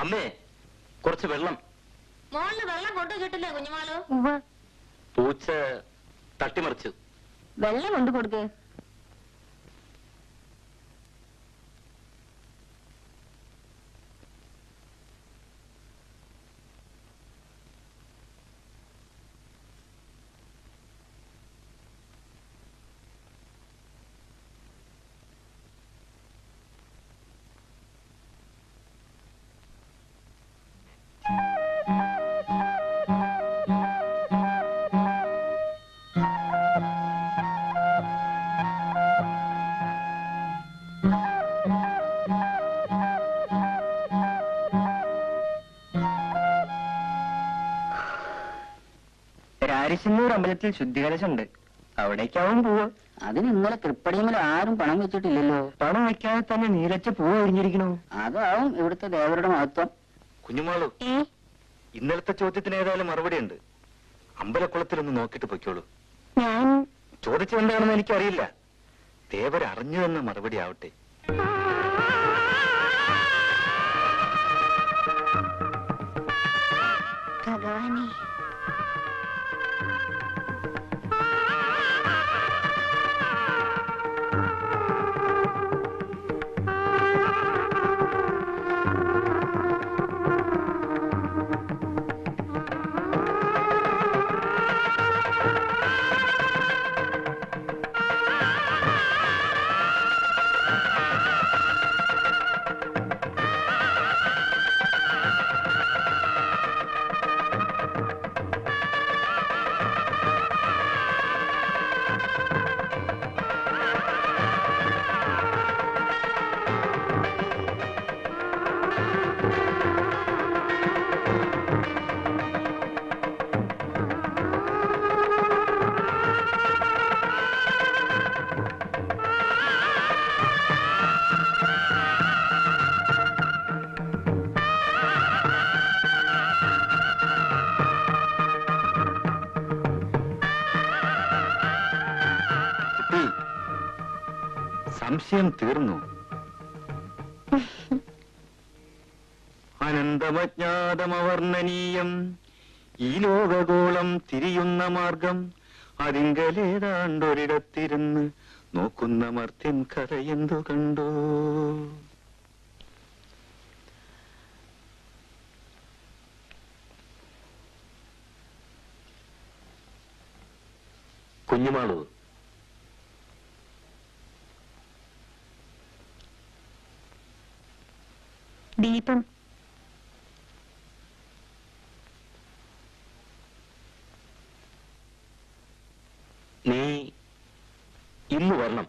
അമ്മേ, കുറച്ച് വെള്ളം. മോളില് വെള്ളം കൊണ്ടു കിട്ടില്ലേ കുഞ്ഞുമാളു? പൂച്ച തട്ടിമറിച്ചു. വെള്ളം കൊണ്ടു കൊടുക്കേ. രാരിശന്നൂർ അമ്പലത്തിൽ ശുദ്ധികലശുണ്ട്, അവിടേക്കാവും പോവാ. അതിന് ഇന്നലെ തൃപ്പടിയിൽ ആരും പണം വെച്ചിട്ടില്ലല്ലോ. പണം വെക്കാതെ തന്നെ നീരച്ച പൂവ് ഒഴിഞ്ഞിരിക്കണോ? അതാവും ഇവിടുത്തെ ദേവരുടെ മഹത്വം. കുഞ്ഞുമാളു, ഇന്നലത്തെ ചോദ്യത്തിന് ഏതായാലും മറുപടി ഉണ്ട്. അമ്പലക്കുളത്തിലൊന്ന് നോക്കിട്ട് പൊയ്ക്കോളൂ. ഞാൻ ചോദിച്ചെന്താണെന്ന് എനിക്കറിയില്ല. ദേവരറിഞ്ഞു എന്ന മറുപടി ആവട്ടെ. ഭഗവാനെ, സംശയം തീർന്നു. അനന്തമജ്ഞാതമവർണ്ണനീയം ഈ ലോകഗോളം തിരിയുന്ന മാർഗം അതിങ്കലേതാണ്ടൊരിടത്തിരുന്ന് നോക്കുന്ന മർത്യൻ കഥയെന്തു കണ്ടോ? കുഞ്ഞുമാളു, ദീപം. നീ ഇന്ന് വരണം.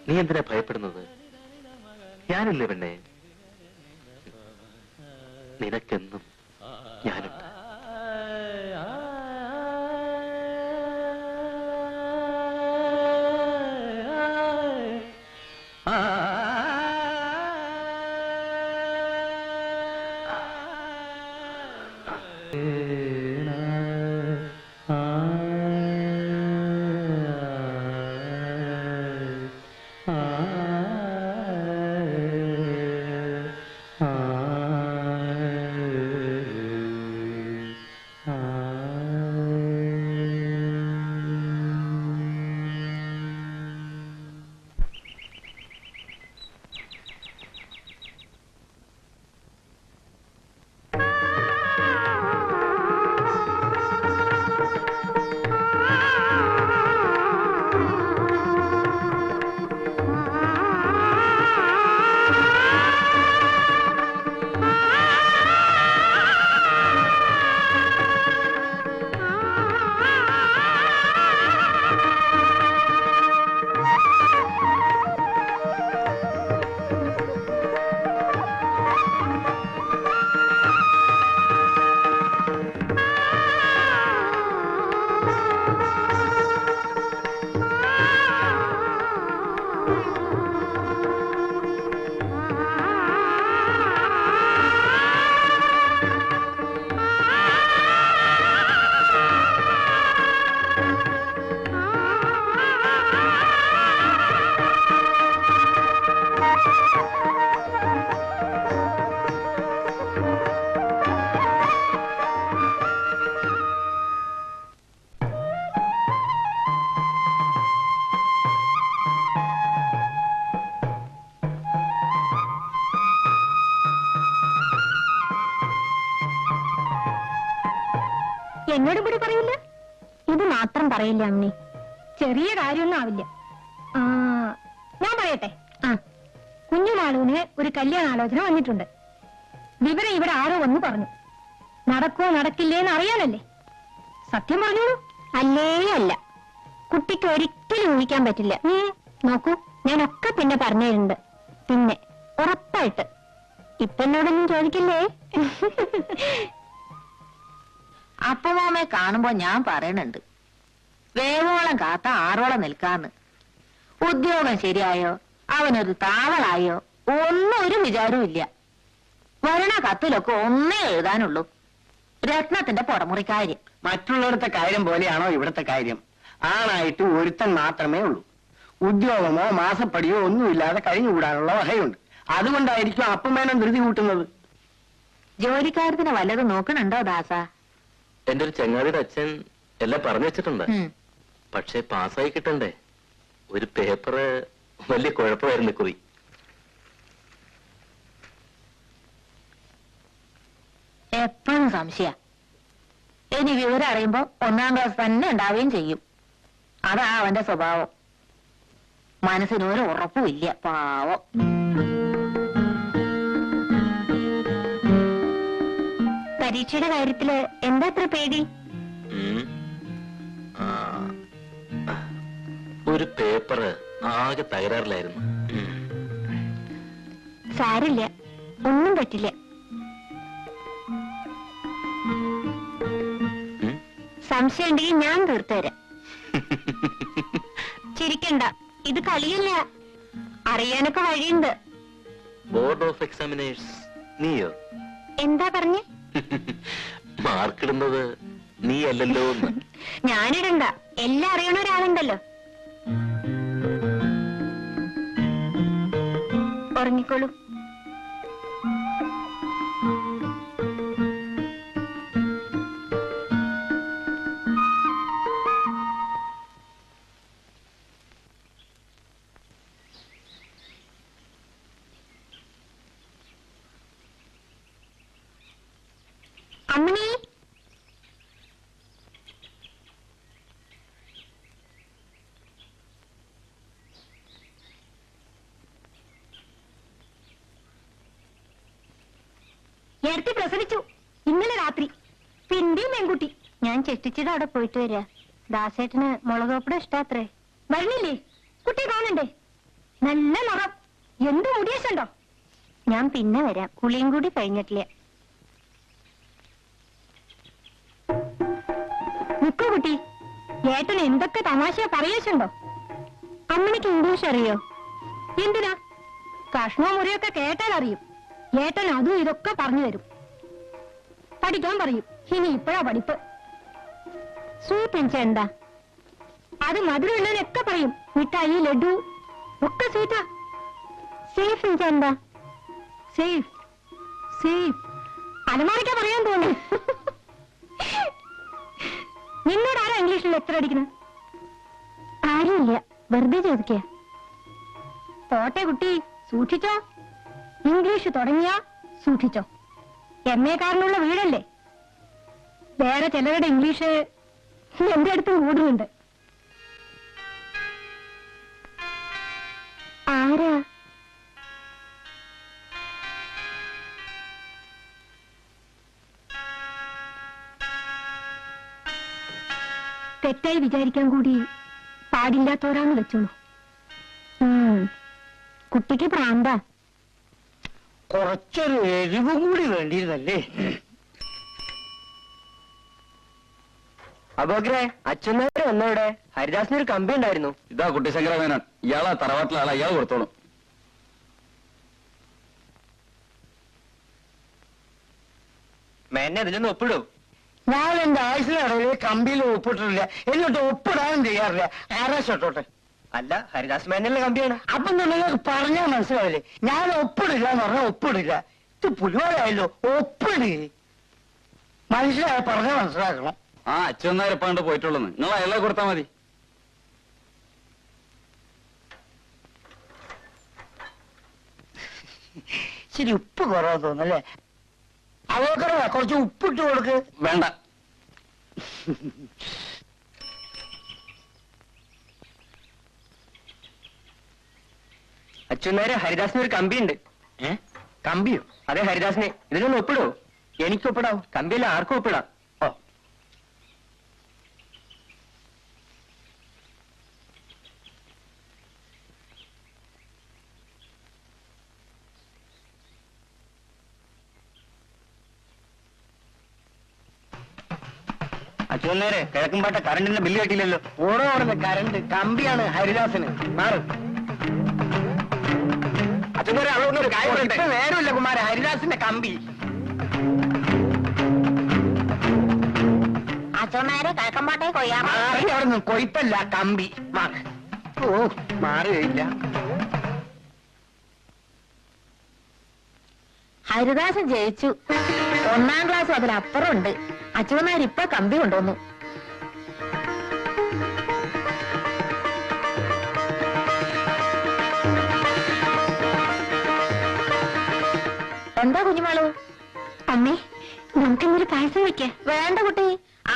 നീ എന്തിനാ ഭയപ്പെടുന്നത്? ഞാനില്ലേ പെണ്ണേ, നിനക്കെന്നും ഞാനുണ്ട്. എന്നോടും കൂടി പറയില്ല? ഇത് മാത്രം പറയില്ല അമ്മി. ചെറിയ കാര്യമൊന്നും ആവില്ല. ഞാൻ പറയട്ടെ. കുഞ്ഞുമാളൂന് ഒരു കല്യാണാലോചന വന്നിട്ടുണ്ട്. വിവരം ഇവിടെ ആരോ വന്നു പറഞ്ഞു. നടക്കുവോ നടക്കില്ലേന്ന് അറിയാനല്ലേ? സത്യം പറഞ്ഞോളൂ. അല്ലേ അല്ല, കുട്ടിക്ക് ഒരിക്കലും ഊഹിക്കാൻ പറ്റില്ല. നോക്കൂ, ഞാനൊക്കെ പിന്നെ പറഞ്ഞിട്ടുണ്ട്. പിന്നെ ഉറപ്പായിട്ട് ഇപ്പൊ എന്നോടൊന്നും ചോദിക്കില്ലേ? അപ്പമാമയെ കാണുമ്പോ ഞാൻ പറയണുണ്ട്, വേവോളം കാത്ത ആറോളം നിൽക്കാന്ന്. ഉദ്യോഗം ശരിയായോ, അവനൊരു താവളായോ ഒന്നും ഒരു വിചാരവും ഇല്ല. വരണ കത്തിലൊക്കെ ഒന്നേ എഴുതാനുള്ളൂ, രത്നത്തിന്റെ പുറമുറിക്കാര്യം. മറ്റുള്ളവരുടെ കാര്യം പോലെയാണോ ഇവിടുത്തെ കാര്യം? ആണായിട്ട് ഒരുത്തൻ മാത്രമേ ഉള്ളൂ. ഉദ്യോഗമോ മാസപ്പടിയോ ഒന്നുമില്ലാതെ കഴിഞ്ഞുകൂടാനുള്ള വകയുണ്ട്. അതുകൊണ്ടായിരിക്കും അപ്പമേനം ധൃതി കൂട്ടുന്നത്. ജോലിക്കാരത്തിന് വല്ലതും നോക്കണുണ്ടോ ദാസ? എന്റെ ഒരു ചങ്ങാതിയുടെ അച്ഛൻ എല്ലാം പറഞ്ഞു വെച്ചിട്ടുണ്ട്. പക്ഷെ പാസ്സായി കിട്ടണ്ടേ? ഒരു പേപ്പറ് വലിയ കുഴപ്പമായിരുന്നു കുറി. എപ്പോഴും സംശയ. ഇനി വിവരം അറിയുമ്പോ 1ാം ക്ലാസ് തന്നെ ഉണ്ടാവുകയും ചെയ്യും. അതാ അവന്റെ സ്വഭാവം. മനസ്സിനൊരു ഉറപ്പും ഇല്ല, പാവം. പരീക്ഷയുടെ കാര്യത്തില് എന്താ അത്ര പേടി? ഒരു പേപ്പറ് ആകെ തകരാറിലായിരുന്നു. സാരില്ല, ഒന്നും പറ്റില്ല. സംശയം ഉണ്ടെങ്കിൽ ഞാൻ തീർത്തുതരാം. ചിരിക്കണ്ട, ഇത് കളിയല്ല. അറിയാനൊക്കെ വഴിയുണ്ട്. ബോർഡ് ഓഫ് എക്സാമിനേഴ്സ് നീയോ? എന്താ പറഞ്ഞേ? മാർക്കിടുന്നത് നീ അല്ലല്ലോ. ഞാനിടണ്ട, എല്ലാം അറിയണ ഒരാളുണ്ടല്ലോ. ഉറങ്ങിക്കോളൂ. അമ്മണി, നേരത്തെ പ്രസവിച്ചു ഇന്നലെ രാത്രി. പിന്നെയും പെൺകുട്ടി. ഞാൻ ചെട്ടിച്ചിട്ട് അവിടെ പോയിട്ട് വരാ. ദാസേട്ടന് മുളകോപ്പട ഇഷ്ടാത്രേ. വരണില്ലേ? കുട്ടി കാണണ്ടേ? നല്ല നിറം, എന്ത് മുടിയസുണ്ടോ? ഞാൻ പിന്നെ വരാം, കുളിയും കൂടി കഴിഞ്ഞിട്ടില്ല. നിക്കോ കുട്ടി, ഏട്ടൻ എന്തൊക്കെ തമാശ പറയച്ചുണ്ടോ? അമ്മണിക്ക് ഇംഗ്ലീഷ് അറിയോ? എന്തിനാ? കഷ്ണോ മുറിയൊക്കെ കേട്ടാൽ അറിയും. ഏട്ടൻ അതും ഇതൊക്കെ പറഞ്ഞു തരും. പഠിക്കാൻ പറയും. ഇനി ഇപ്പോഴാ പഠിപ്പ്. സ്വീറ്റ് എൻച എന്താ? അത് മധുരമുള്ളതിനൊക്കെ പറയും. മിഠായി, ലഡു ഒക്കെ സ്വീറ്റാ. സേഫ് എൻച എന്താ? സേഫ് സേഫ് അലമാരിക്കാ പറയാൻ തോന്നി. നിന്നോട് ആരാ ഇംഗ്ലീഷിൽ ലെക്ചർ അടിക്കുന്നത്? ആരുമില്ല, വെറുതെ ചോദിക്കുക. പോട്ടെ കുട്ടി, സൂക്ഷിച്ചോ. ഇംഗ്ലീഷ് തുടങ്ങിയാ സൂക്ഷിച്ചോ. MA കാരനുള്ള വീടല്ലേ. വേറെ ചിലരുടെ ഇംഗ്ലീഷ് എന്റെ അടുത്തും കൂടുന്നുണ്ട്. ആരാ? തെറ്റായി വിചാരിക്കാൻ കൂടി പാടില്ലാത്തവരാന്ന് വെച്ചോളൂ. കുട്ടിക്ക് പ്രാന്താ. കുറച്ചൊരു എരിവും കൂടി വേണ്ടിയിരുന്നല്ലേ? അബോഗ്രെ, അച്ഛനേരെ വന്നവിടെ. ഹരിദാസിനൊരു കമ്പി ഉണ്ടായിരുന്നു. ഇതാ കുട്ടി ശങ്കരമേനോൻ. ഇയാളാ തറവാട്ടിലെ ആളാ, ഇയാൾ കൊടുത്തോളും. മേനെ ഇതിലൊന്ന് ഒപ്പിടൂ. ഞാൻ എന്റെ ആയുസിനിടയിൽ കമ്പിയിൽ ഒപ്പിട്ടിട്ടില്ല, എന്നിട്ട് ഒപ്പിടാനും ചെയ്യാറില്ല. ആരാശോട്ടെ. അല്ല, ഹരിദാസ് മേനല്ലേ കമ്പിയാണ്. അപ്പൊ നിങ്ങൾക്ക് പറഞ്ഞാൽ മനസ്സിലാവില്ലേ? ഞാൻ ഒപ്പിടില്ല എന്ന് പറഞ്ഞാൽ ഒപ്പിടില്ല. ഇത് പുലിവാരായല്ലോ. ഒപ്പിട്. മനുഷ്യരായ പറഞ്ഞാൽ മനസ്സിലാക്കണം. ആ അച്ഛനായരപ്പാണ്ട് പോയിട്ടുള്ളൂ. നിങ്ങൾ അയാളെ കൊടുത്താൽ മതി. ശരി, ഉപ്പ് കുറവാന്ന് തോന്നല്ലേ? അവക്കറ കുറച്ച് ഉപ്പിട്ട് കൊടുക്ക്. വേണ്ട, അച്ഛനേരെ ഹരിദാസിന് ഒരു കമ്പിയുണ്ട്. കമ്പിയോ? അതെ, ഹരിദാസിനെ. ഇതിനൊന്ന് ഒപ്പിടോ? എനിക്ക് ഒപ്പിടാം. കമ്പിയല്ല, ആർക്കും ഒപ്പിടാം. ഓ, അച്ഛനേരെ കിഴക്കുംപാട്ട കറണ്ടിന്റെ ബില്ല് കെട്ടിയില്ലല്ലോ. ഓടോ ഓടുന്ന കറണ്ട് കമ്പിയാണ് ഹരിദാസിന്. മാറ്. ഇപ്പൊ നേരമില്ല കുമാര, ഹരിദാസിന്റെ കമ്പി. അച്ഛന്മാരെ കിഴക്കമ്പാട്ടെ കൊയ്യാറ. മാറി അവിടുന്ന്, കൊയ്ത്തല്ല കമ്പി. ഓ, മാറുകയില്ല. ഹരിദാസൻ ജയിച്ചു. 1ാം ക്ലാസ് അതിലപ്പുറം ഉണ്ട്. അച്ഛന്മാരിപ്പൊ കമ്പി കൊണ്ടുവന്നു. എന്താ കുഞ്ഞുമാളു? അമ്മേ, നമുക്കിന്നൊരു പായസം വെക്ക. വേണ്ട കുട്ടി,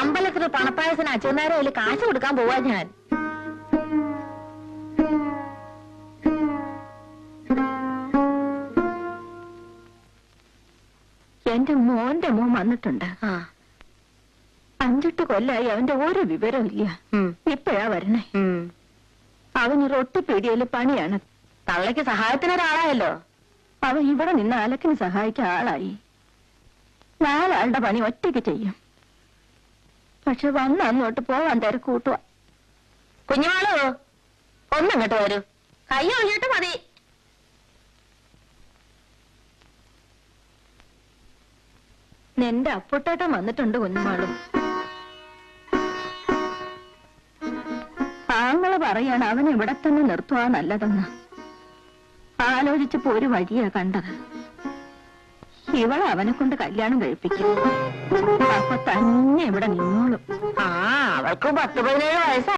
അമ്പലത്തിന് പണപ്പായസത്തിന് അച്ഛന്മാരെ അതിൽ കാശ് കൊടുക്കാൻ പോവാ ഞാൻ. എന്റെ മോന്റെ മോൻ വന്നിട്ടുണ്ട്. 5-8 കൊല്ലായി അവന്റെ ഒരു വിവരവും ഇല്ല. ഇപ്പഴാ വരണേ. അവന് റൊട്ടിപ്പീടിയയില് പണിയാണ്. തള്ളയ്ക്ക് സഹായത്തിനൊരാളായല്ലോ. അവൻ ഇവിടെ നിന്ന് അലക്കിന് സഹായിക്കാൻ ആളായി. 4 ആളുടെ പണി ഒറ്റയ്ക്ക് ചെയ്യും. പക്ഷെ വന്ന് അങ്ങോട്ട് പോവാൻ തിരക്കൂട്ടുക. കുഞ്ഞുമാളു, ഒന്നിങ്ങോട്ട് വരൂ. കൈ ഒഴിഞ്ഞിട്ട് മതി. നിന്റെ അപ്പുട്ടേട്ടൻ വന്നിട്ടുണ്ട് കുഞ്ഞുമാളും. ആങ്ങള് പറയാണ് അവൻ ഇവിടെ തന്നെ നിർത്തുക നല്ലതെന്ന്. ആലോചിച്ചപ്പോ ഒരു വഴിയാ കണ്ടത്. ഇവളെ അവനെ കൊണ്ട് കല്യാണം കഴിപ്പിക്കും. അപ്പൊ തന്നെ ഇവിടെ നിന്നോളും. അവൾക്ക് 10-17 വയസ്സാ.